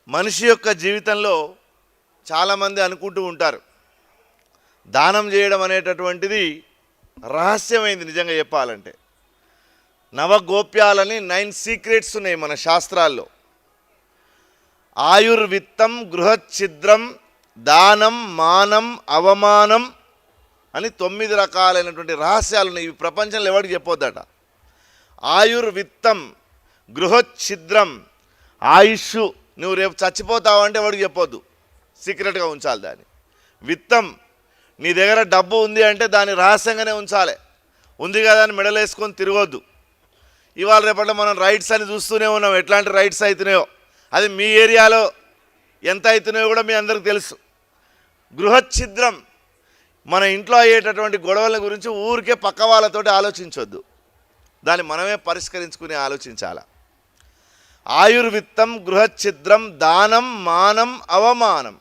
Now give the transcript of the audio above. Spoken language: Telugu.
మనిషి యొక్క జీవితంలో చాలామంది అనుకుంటూ ఉంటారు, దానం చేయడం అనేటటువంటిది రహస్యమైంది. నిజంగా చెప్పాలంటే నవగోప్యాలని 9 సీక్రెట్స్ ఉన్నాయి మన శాస్త్రాల్లో. ఆయుర్విత్తం, గృహఛిద్రం, దానం, మానం, అవమానం అని 9 రకాలైనటువంటి రహస్యాలు ఉన్నాయి. ఇవి ప్రపంచంలో ఎవరికి చెప్పొద్దట. ఆయుర్విత్తం, గృహఛిద్రం, ఆయుష్, నువ్వు రేపు చచ్చిపోతావు అంటే ఎవరికి చెప్పొద్దు, సీక్రెట్గా ఉంచాలి దాన్ని. విత్తం, నీ దగ్గర డబ్బు ఉంది అంటే దాన్ని రహస్యంగానే ఉంచాలి. ఉంది కదా అని మెడలేసుకొని తిరగొద్దు. ఇవాళ రేపట్లో మనం రైట్స్ అని చూస్తూనే ఉన్నాం, ఎట్లాంటి రైట్స్ అవుతున్నాయో. అది మీ ఏరియాలో ఎంత అవుతున్నాయో కూడా మీ అందరికీ తెలుసు. గృహఛిద్రం, మన ఇంట్లో అయ్యేటటువంటి గొడవల గురించి ఊరికే పక్క వాళ్ళతోటి ఆలోచించొద్దు, దాన్ని మనమే పరిష్కరించుకుని ఆలోచించాలి. ఆయుర్విత్తం, గృహఛిద్రం, దానం, మానం, అవమానం.